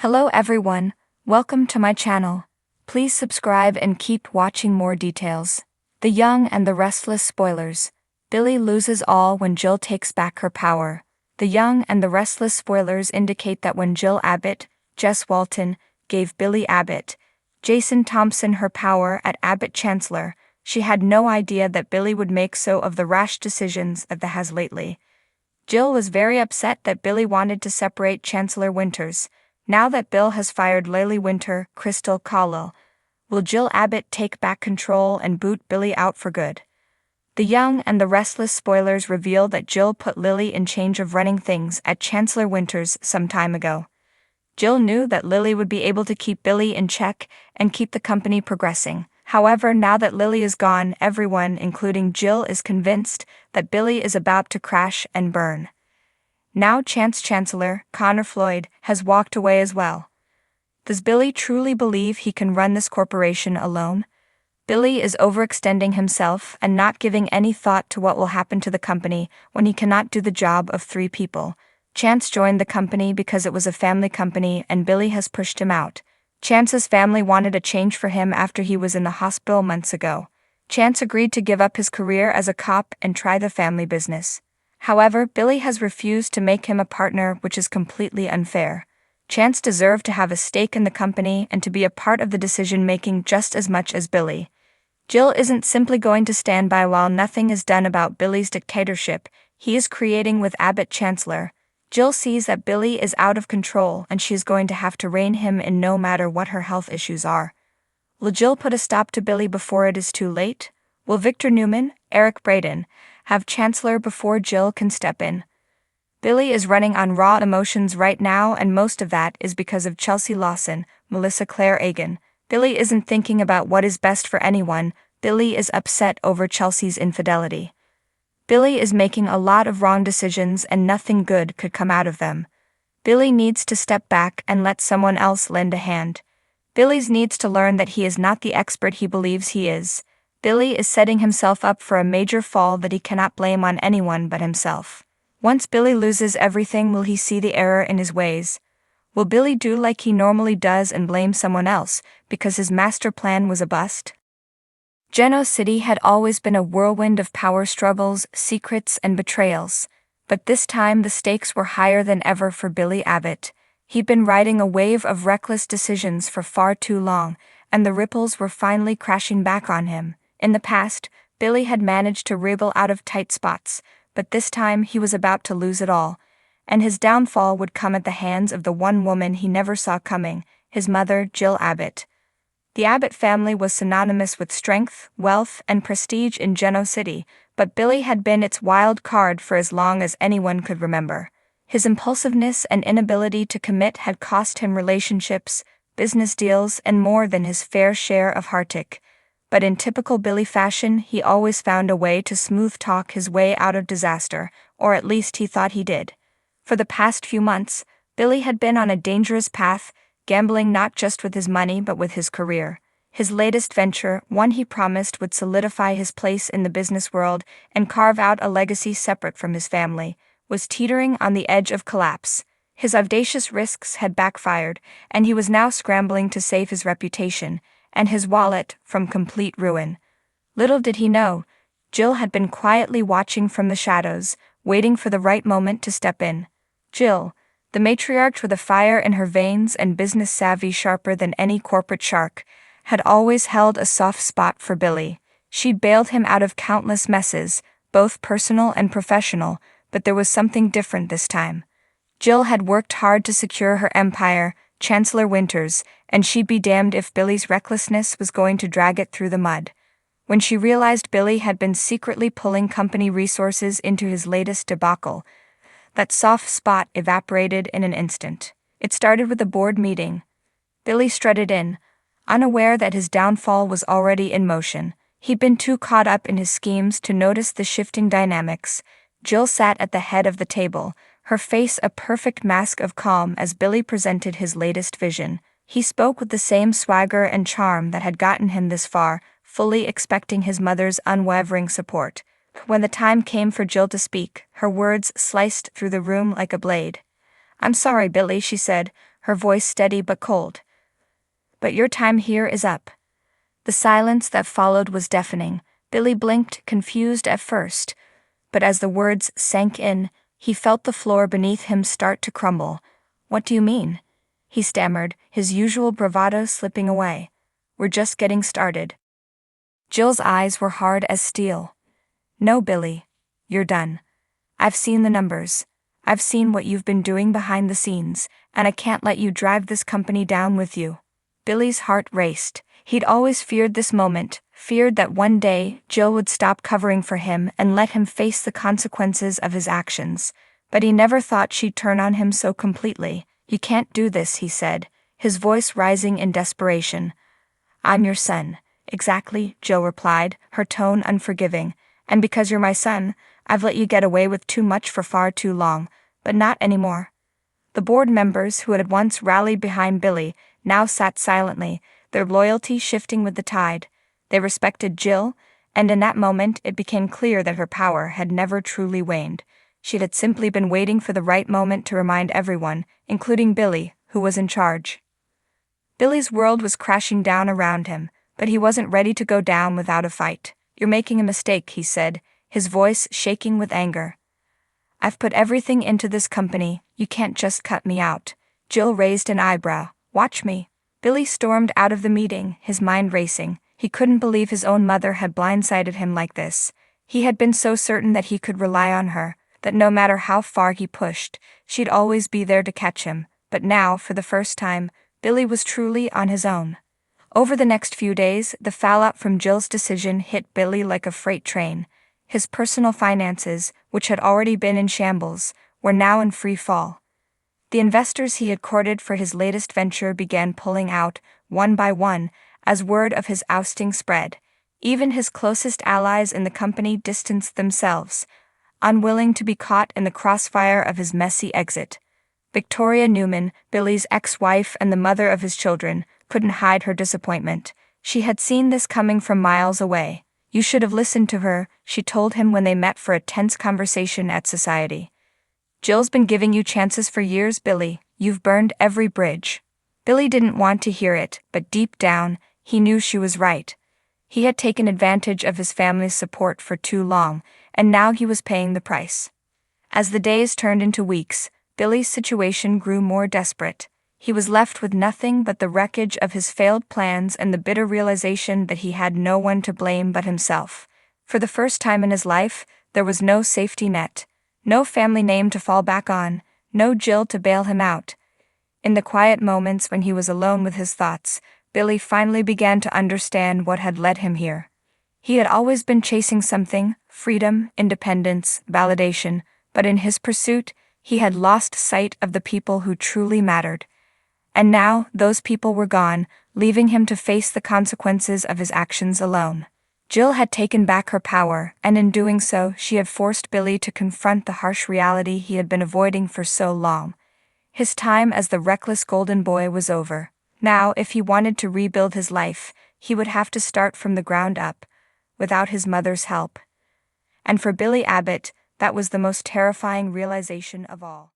Hello everyone, welcome to my channel. Please subscribe and keep watching more details. The Young and the Restless spoilers. Billy loses all when Jill takes back her power. The Young and the Restless spoilers indicate that when Jill Abbott, Jess Walton, gave Billy Abbott, Jason Thompson her power at Abbott Chancellor, she had no idea that Billy would make so of the rash decisions that has lately. Jill was very upset that Billy wanted to separate Chancellor Winters. Now that Bill has fired Lily Winter, Crystal Cowell, will Jill Abbott take back control and boot Billy out for good? The Young and the Restless spoilers reveal that Jill put Lily in charge of running things at Chancellor Winters some time ago. Jill knew that Lily would be able to keep Billy in check and keep the company progressing. However, now that Lily is gone, everyone, including Jill, is convinced that Billy is about to crash and burn. Now Chancellor Connor Floyd has walked away as well. Does Billy truly believe he can run this corporation alone? Billy is overextending himself and not giving any thought to what will happen to the company when he cannot do the job of 3 people. Chance joined the company because it was a family company and Billy has pushed him out. Chance's family wanted a change for him after he was in the hospital months ago. Chance agreed to give up his career as a cop and try the family business. However, Billy has refused to make him a partner, which is completely unfair. Chance deserved to have a stake in the company and to be a part of the decision-making just as much as Billy. Jill isn't simply going to stand by while nothing is done about Billy's dictatorship he is creating with Abbott Chancellor. Jill sees that Billy is out of control and she is going to have to rein him in no matter what her health issues are. Will Jill put a stop to Billy before it is too late? Will Victor Newman, Eric Braeden, have Chancellor before Jill can step in? Billy is running on raw emotions right now, and most of that is because of Chelsea Lawson, Melissa Claire Egan. Billy isn't thinking about what is best for anyone. Billy is upset over Chelsea's infidelity. Billy is making a lot of wrong decisions and nothing good could come out of them. Billy needs to step back and let someone else lend a hand. Billy needs to learn that he is not the expert he believes he is. Billy is setting himself up for a major fall that he cannot blame on anyone but himself. Once Billy loses everything, will he see the error in his ways? Will Billy do like he normally does and blame someone else because his master plan was a bust? Geno City had always been a whirlwind of power struggles, secrets, and betrayals. But this time the stakes were higher than ever for Billy Abbott. He'd been riding a wave of reckless decisions for far too long, and the ripples were finally crashing back on him. In the past, Billy had managed to wriggle out of tight spots, but this time he was about to lose it all, and his downfall would come at the hands of the one woman he never saw coming, his mother, Jill Abbott. The Abbott family was synonymous with strength, wealth, and prestige in Geno City, but Billy had been its wild card for as long as anyone could remember. His impulsiveness and inability to commit had cost him relationships, business deals, and more than his fair share of heartache. But in typical Billy fashion, he always found a way to smooth talk his way out of disaster, or at least he thought he did. For the past few months, Billy had been on a dangerous path, gambling not just with his money but with his career. His latest venture, one he promised would solidify his place in the business world and carve out a legacy separate from his family, was teetering on the edge of collapse. His audacious risks had backfired, and he was now scrambling to save his reputation and his wallet from complete ruin. Little did he know, Jill had been quietly watching from the shadows, waiting for the right moment to step in. Jill, the matriarch with a fire in her veins and business savvy sharper than any corporate shark, had always held a soft spot for Billy. She'd bailed him out of countless messes, both personal and professional, but there was something different this time. Jill had worked hard to secure her empire, Chancellor Winters, and she'd be damned if Billy's recklessness was going to drag it through the mud. When she realized Billy had been secretly pulling company resources into his latest debacle, that soft spot evaporated in an instant. It started with a board meeting. Billy strutted in, unaware that his downfall was already in motion. He'd been too caught up in his schemes to notice the shifting dynamics. Jill sat at the head of the table, her face a perfect mask of calm as Billy presented his latest vision. He spoke with the same swagger and charm that had gotten him this far, fully expecting his mother's unwavering support. When the time came for Jill to speak, her words sliced through the room like a blade. "I'm sorry, Billy," she said, her voice steady but cold. "But your time here is up." The silence that followed was deafening. Billy blinked, confused at first, but as the words sank in, he felt the floor beneath him start to crumble. "What do you mean?" he stammered, his usual bravado slipping away. "We're just getting started." Jill's eyes were hard as steel. "No, Billy. You're done. I've seen the numbers. I've seen what you've been doing behind the scenes, and I can't let you drive this company down with you." Billy's heart raced. He'd always feared this moment, feared that one day Jill would stop covering for him and let him face the consequences of his actions. But he never thought she'd turn on him so completely. "You can't do this," he said, his voice rising in desperation. "I'm your son." "Exactly," Jill replied, her tone unforgiving. "And because you're my son, I've let you get away with too much for far too long, but not anymore." The board members who had once rallied behind Billy now sat silently, their loyalty shifting with the tide. They respected Jill, and in that moment it became clear that her power had never truly waned. She had simply been waiting for the right moment to remind everyone, including Billy, who was in charge. Billy's world was crashing down around him, but he wasn't ready to go down without a fight. "You're making a mistake," he said, his voice shaking with anger. "I've put everything into this company, you can't just cut me out." Jill raised an eyebrow. "Watch me." Billy stormed out of the meeting, his mind racing. He couldn't believe his own mother had blindsided him like this. He had been so certain that he could rely on her, that no matter how far he pushed, she'd always be there to catch him. But now, for the first time, Billy was truly on his own. Over the next few days, the fallout from Jill's decision hit Billy like a freight train. His personal finances, which had already been in shambles, were now in free fall. The investors he had courted for his latest venture began pulling out, one by one, as word of his ousting spread. Even his closest allies in the company distanced themselves, unwilling to be caught in the crossfire of his messy exit. Victoria Newman, Billy's ex-wife and the mother of his children, couldn't hide her disappointment. She had seen this coming from miles away. "You should have listened to her," she told him when they met for a tense conversation at society. "Jill's been giving you chances for years, Billy. You've burned every bridge." Billy didn't want to hear it, but deep down, he knew she was right. He had taken advantage of his family's support for too long, and now he was paying the price. As the days turned into weeks, Billy's situation grew more desperate. He was left with nothing but the wreckage of his failed plans and the bitter realization that he had no one to blame but himself. For the first time in his life, there was no safety net, no family name to fall back on, no Jill to bail him out. In the quiet moments when he was alone with his thoughts, Billy finally began to understand what had led him here. He had always been chasing something: freedom, independence, validation, but in his pursuit, he had lost sight of the people who truly mattered. And now, those people were gone, leaving him to face the consequences of his actions alone. Jill had taken back her power, and in doing so, she had forced Billy to confront the harsh reality he had been avoiding for so long. His time as the reckless golden boy was over. Now, if he wanted to rebuild his life, he would have to start from the ground up, without his mother's help. And for Billy Abbott, that was the most terrifying realization of all.